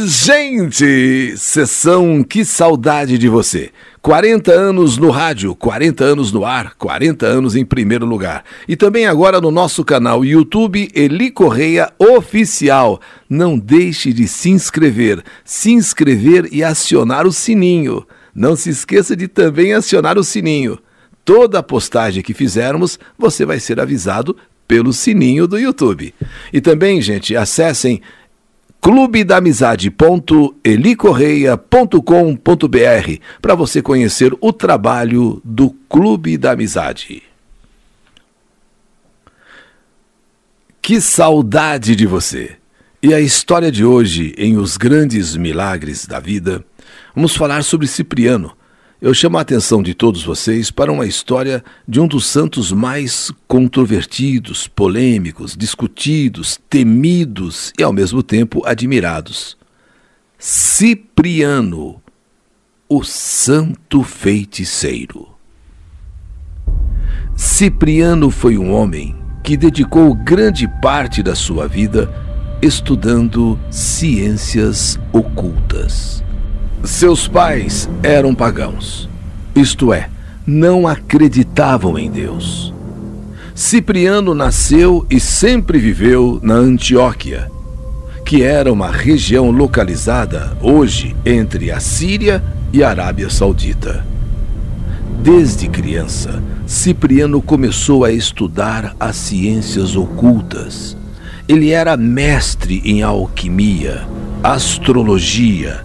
Gente, sessão Que Saudade de Você. 40 anos no rádio, 40 anos no ar, 40 anos em primeiro lugar. E também agora no nosso canal YouTube Eli Correia Oficial. Não deixe de se inscrever e acionar o sininho. Não se esqueça de também acionar o sininho. Toda postagem que fizermos, você vai ser avisado pelo sininho do YouTube. E também, gente, acessem clubedamizade.elicorreia.com.br para você conhecer o trabalho do Clube da Amizade. Que saudade de você! E a história de hoje, em Os Grandes Milagres da Vida, vamos falar sobre Cipriano. Eu chamo a atenção de todos vocês para uma história de um dos santos mais controvertidos, polêmicos, discutidos, temidos e ao mesmo tempo admirados. Cipriano, o santo feiticeiro. Cipriano foi um homem que dedicou grande parte da sua vida estudando ciências ocultas. Seus pais eram pagãos, isto é, não acreditavam em Deus. Cipriano nasceu e sempre viveu na Antioquia, que era uma região localizada hoje entre a Síria e a Arábia Saudita. Desde criança, Cipriano começou a estudar as ciências ocultas. Ele era mestre em alquimia, astrologia,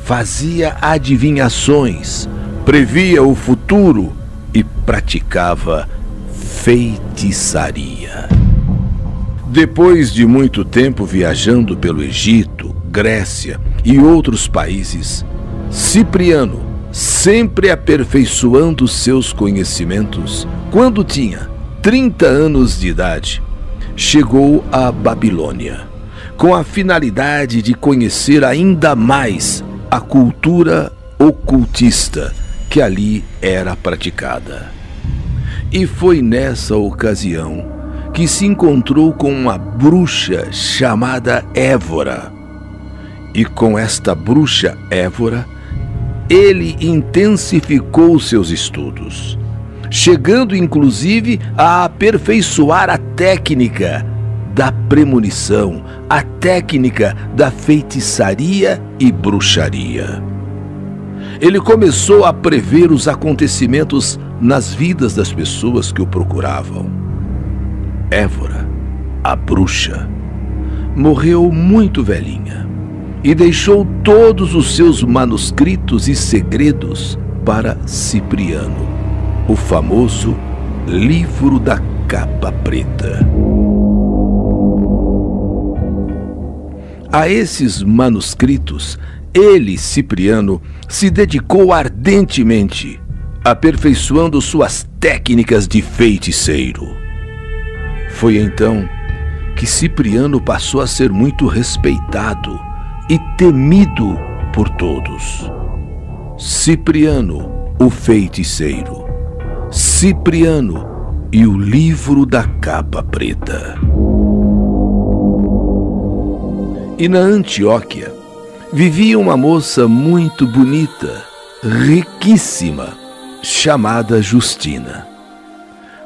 fazia adivinhações, previa o futuro e praticava feitiçaria. Depois de muito tempo viajando pelo Egito, Grécia e outros países, Cipriano, sempre aperfeiçoando seus conhecimentos, quando tinha 30 anos de idade, chegou à Babilônia, com a finalidade de conhecer ainda mais a cultura ocultista que ali era praticada. E foi nessa ocasião que se encontrou com uma bruxa chamada Évora. E com esta bruxa Évora, ele intensificou seus estudos, chegando inclusive a aperfeiçoar a técnica da premonição, a técnica da feitiçaria e bruxaria. Ele começou a prever os acontecimentos nas vidas das pessoas que o procuravam. Évora, a bruxa, morreu muito velhinha e deixou todos os seus manuscritos e segredos para Cipriano, o famoso Livro da Capa Preta. A esses manuscritos, ele, Cipriano, se dedicou ardentemente, aperfeiçoando suas técnicas de feiticeiro. Foi então que Cipriano passou a ser muito respeitado e temido por todos. Cipriano, o feiticeiro. Cipriano e o Livro da Capa Preta. E na Antioquia vivia uma moça muito bonita, riquíssima, chamada Justina.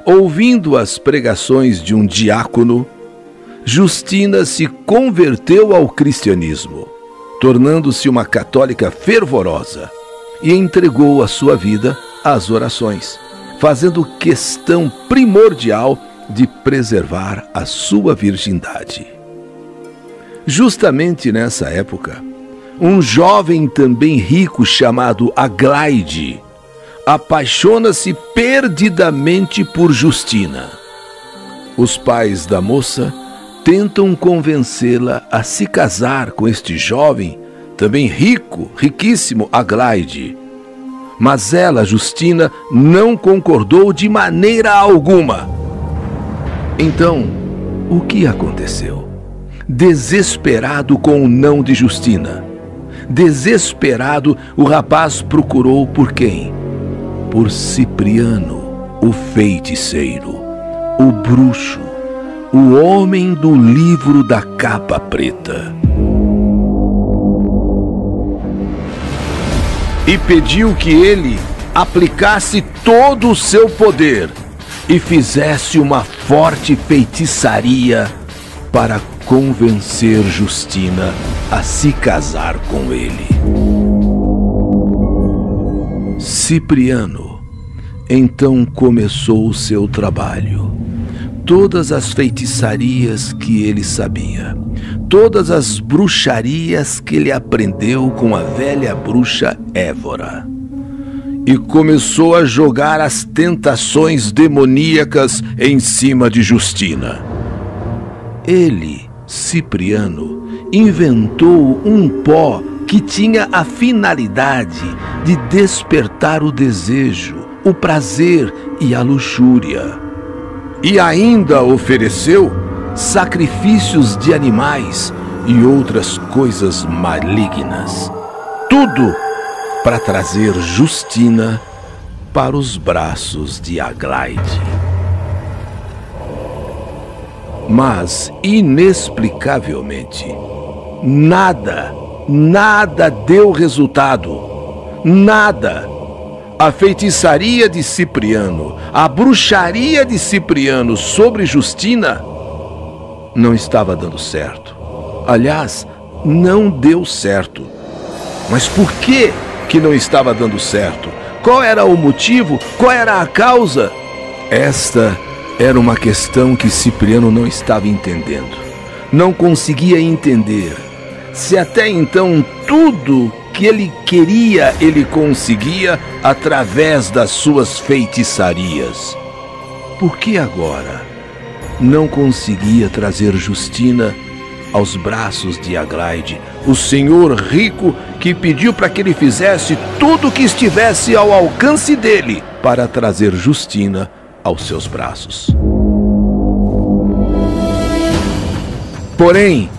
Ouvindo as pregações de um diácono, Justina se converteu ao cristianismo, tornando-se uma católica fervorosa e entregou a sua vida às orações, fazendo questão primordial de preservar a sua virgindade. Justamente nessa época, um jovem também rico chamado Aglaide apaixona-se perdidamente por Justina. Os pais da moça tentam convencê-la a se casar com este jovem, também riquíssimo Aglaide. Mas ela, Justina, não concordou de maneira alguma. Então, o que aconteceu? Desesperado com o não de Justina, desesperado, o rapaz procurou por quem? Por Cipriano, o feiticeiro, o bruxo, o homem do Livro da Capa Preta. e pediu que ele aplicasse todo o seu poder e fizesse uma forte feitiçaria para convencer Justina a se casar com ele. Cipriano então começou o seu trabalho. Todas as feitiçarias que ele sabia, todas as bruxarias que ele aprendeu com a velha bruxa Évora. E começou a jogar as tentações demoníacas em cima de Justina. Ele, Cipriano, inventou um pó que tinha a finalidade de despertar o desejo, o prazer e a luxúria. E ainda ofereceu sacrifícios de animais e outras coisas malignas. Tudo para trazer Justina para os braços de Aglaide. Mas, inexplicavelmente, nada deu resultado. Nada. A feitiçaria de Cipriano, a bruxaria de Cipriano sobre Justina não estava dando certo. Aliás, não deu certo. Mas por que não estava dando certo? Qual era o motivo? Qual era a causa? Esta era uma questão que Cipriano não estava entendendo. Não conseguia entender. Se até então tudo que ele queria, ele conseguia através das suas feitiçarias, por que agora não conseguia trazer Justina aos braços de Aglaide, o senhor rico que pediu para que ele fizesse tudo o que estivesse ao alcance dele para trazer Justina aos seus braços? Porém,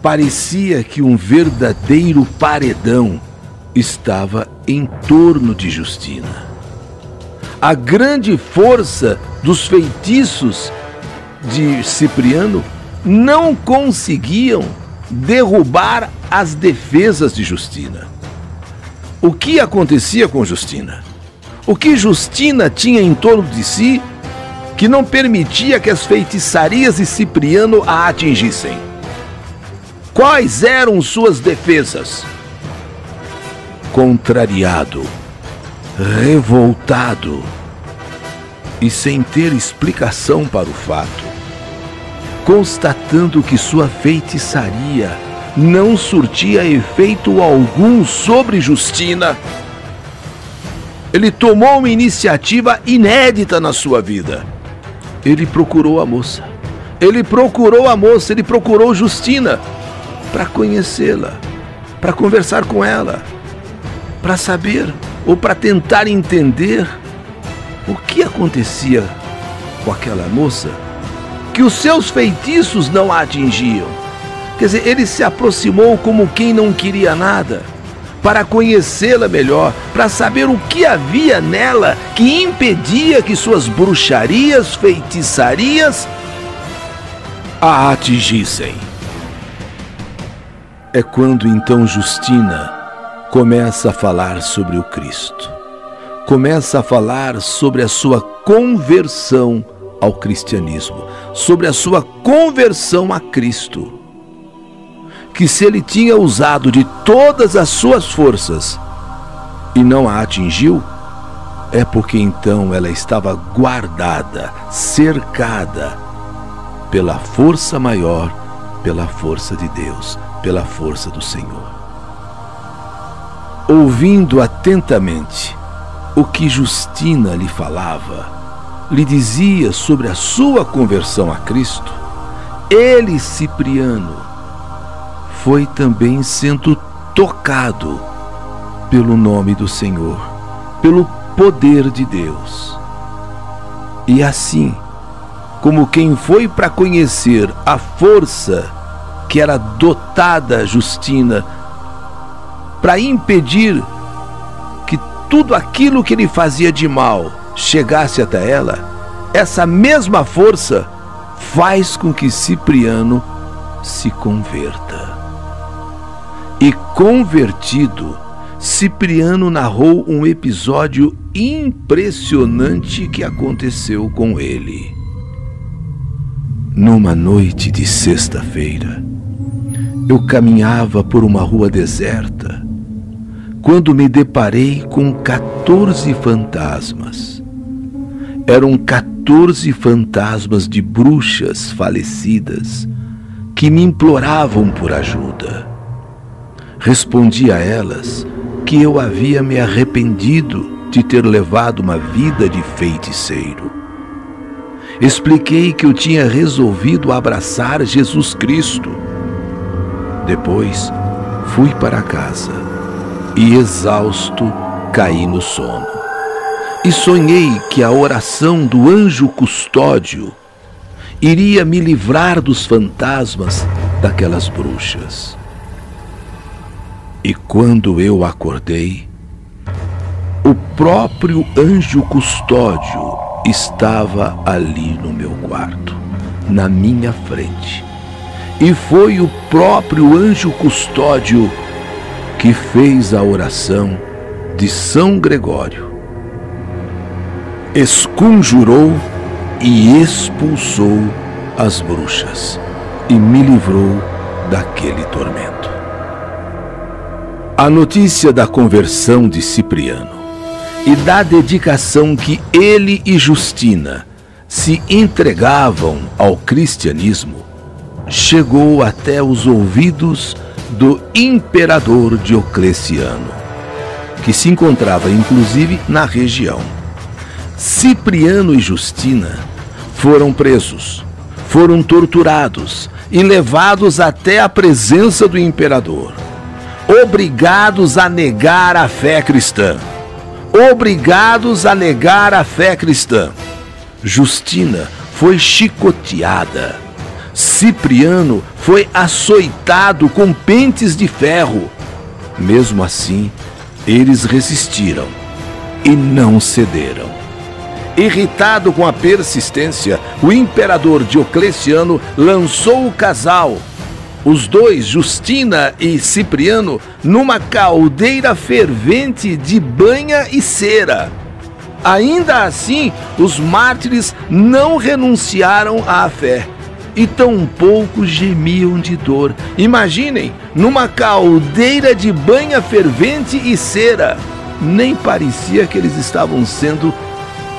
parecia que um verdadeiro paredão estava em torno de Justina. A grande força dos feitiços de Cipriano não conseguiam derrubar as defesas de Justina. O que acontecia com Justina? O que Justina tinha em torno de si que não permitia que as feitiçarias de Cipriano a atingissem? Quais eram suas defesas? Contrariado, revoltado e sem ter explicação para o fato, constatando que sua feitiçaria não surtia efeito algum sobre Justina, ele tomou uma iniciativa inédita na sua vida. Ele procurou a moça. Ele procurou Justina para conhecê-la, para conversar com ela, para saber ou para tentar entender o que acontecia com aquela moça, que os seus feitiços não a atingiam. Quer dizer, ele se aproximou como quem não queria nada, para conhecê-la melhor, para saber o que havia nela que impedia que suas bruxarias, feitiçarias a atingissem. É quando então Justina começa a falar sobre o Cristo, começa a falar sobre a sua conversão ao cristianismo, sobre a sua conversão a Cristo, que se ele tinha usado de todas as suas forças e não a atingiu, é porque então ela estava guardada, cercada pela força maior, pela força de Deus, pela força do Senhor. Ouvindo atentamente o que Justina lhe falava, lhe dizia sobre a sua conversão a Cristo, ele, Cipriano, foi também sendo tocado pelo nome do Senhor, pelo poder de Deus. E assim, como quem foi para conhecer a força que era dotada Justina para impedir que tudo aquilo que ele fazia de mal chegasse até ela, essa mesma força faz com que Cipriano se converta. E convertido, Cipriano narrou um episódio impressionante que aconteceu com ele. Numa noite de sexta-feira, eu caminhava por uma rua deserta, quando me deparei com 14 fantasmas. Eram 14 fantasmas de bruxas falecidas que me imploravam por ajuda. Respondi a elas que eu havia me arrependido de ter levado uma vida de feiticeiro. Expliquei que eu tinha resolvido abraçar Jesus Cristo. Depois, fui para casa e, exausto, caí no sono. E sonhei que a oração do anjo custódio iria me livrar dos fantasmas daquelas bruxas. E quando eu acordei, o próprio anjo custódio estava ali no meu quarto, na minha frente. E foi o próprio anjo custódio que fez a oração de São Gregório. Esconjurou e expulsou as bruxas e me livrou daquele tormento. A notícia da conversão de Cipriano e da dedicação que ele e Justina se entregavam ao cristianismo chegou até os ouvidos do imperador Diocleciano, que se encontrava inclusive na região. Cipriano e Justina foram presos, foram torturados e levados até a presença do imperador, obrigados a negar a fé cristã. Obrigados a negar a fé cristã. Justina foi chicoteada. Cipriano foi açoitado com pentes de ferro. Mesmo assim, eles resistiram e não cederam. Irritado com a persistência, o imperador Diocleciano lançou o casal, os dois, Justina e Cipriano, numa caldeira fervente de banha e cera. Ainda assim, os mártires não renunciaram à fé e tampouco gemiam de dor. Imaginem, numa caldeira de banha fervente e cera. Nem parecia que eles estavam sendo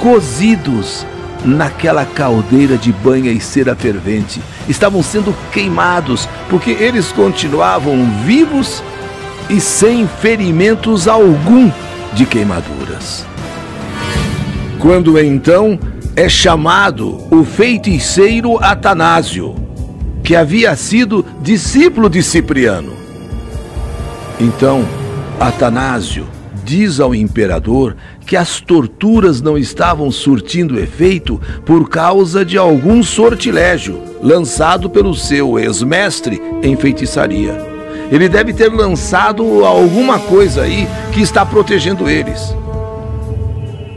cozidos naquela caldeira de banha e cera fervente. Estavam sendo queimados, porque eles continuavam vivos e sem ferimentos algum de queimaduras. Quando então é chamado o feiticeiro Atanásio, que havia sido discípulo de Cipriano. Então, Atanásio diz ao imperador que as torturas não estavam surtindo efeito por causa de algum sortilégio lançado pelo seu ex-mestre em feitiçaria. Ele deve ter lançado alguma coisa aí que está protegendo eles.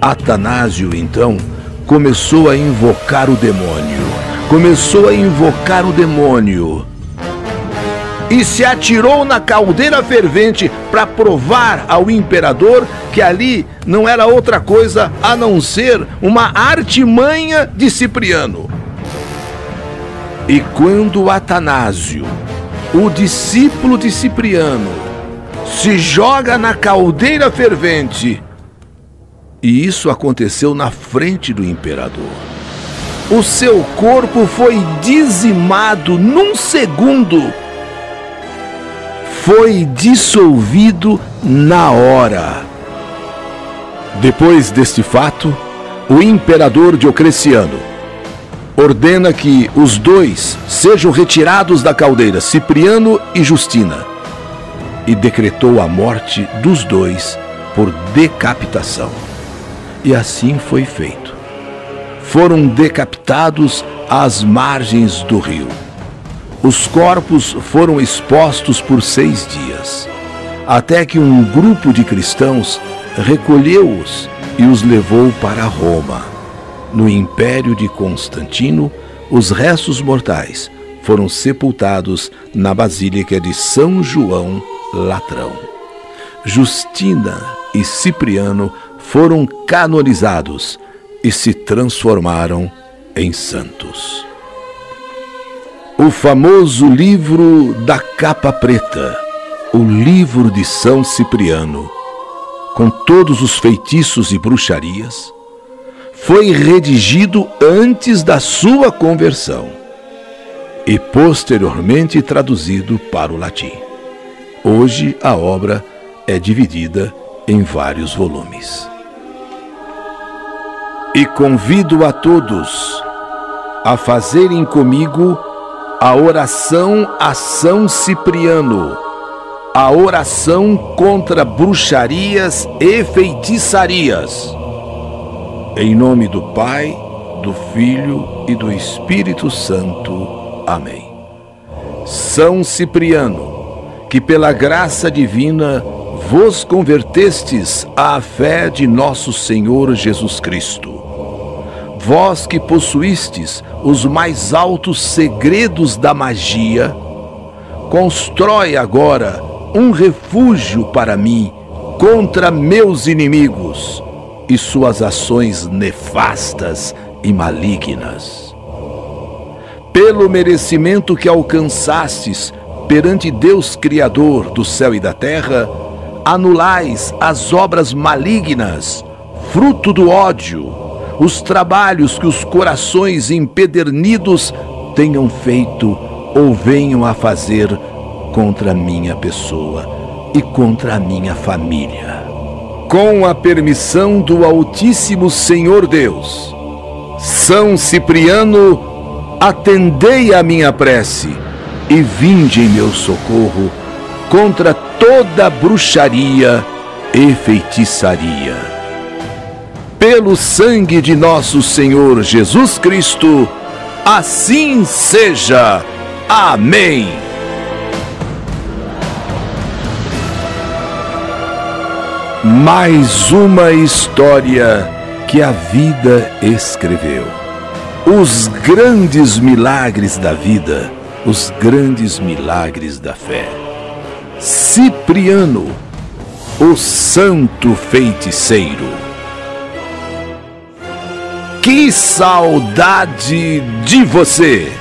Atanásio, então, começou a invocar o demônio. E se atirou na caldeira fervente para provar ao imperador que ali não era outra coisa a não ser uma artimanha de Cipriano. E quando Atanásio, o discípulo de Cipriano, se joga na caldeira fervente, e isso aconteceu na frente do imperador, o seu corpo foi dizimado num segundo. Foi dissolvido na hora. Depois deste fato, o imperador Diocleciano ordena que os dois sejam retirados da caldeira, Cipriano e Justina, e decretou a morte dos dois por decapitação. E assim foi feito. Foram decapitados às margens do rio. Os corpos foram expostos por 6 dias, até que um grupo de cristãos recolheu-os e os levou para Roma. No Império de Constantino, os restos mortais foram sepultados na Basílica de São João Latrão. Justina e Cipriano foram canonizados e se transformaram em santos. O famoso livro da capa preta, o livro de São Cipriano, com todos os feitiços e bruxarias, foi redigido antes da sua conversão e posteriormente traduzido para o latim. Hoje a obra é dividida em vários volumes. E convido a todos a fazerem comigo a oração a São Cipriano, a oração contra bruxarias e feitiçarias. Em nome do Pai, do Filho e do Espírito Santo. Amém. São Cipriano, que pela graça divina vos convertestes à fé de nosso Senhor Jesus Cristo. Vós que possuístes os mais altos segredos da magia, constrói agora um refúgio para mim contra meus inimigos e suas ações nefastas e malignas. Pelo merecimento que alcançastes perante Deus Criador do céu e da terra, anulais as obras malignas, fruto do ódio, os trabalhos que os corações empedernidos tenham feito ou venham a fazer contra a minha pessoa e contra a minha família. Com a permissão do Altíssimo Senhor Deus, São Cipriano, atendei a minha prece e vinde em meu socorro contra toda bruxaria e feitiçaria. Pelo sangue de nosso Senhor Jesus Cristo, assim seja. Amém. Mais uma história que a vida escreveu. Os grandes milagres da vida, os grandes milagres da fé. Cipriano, o santo feiticeiro. Que saudade de você!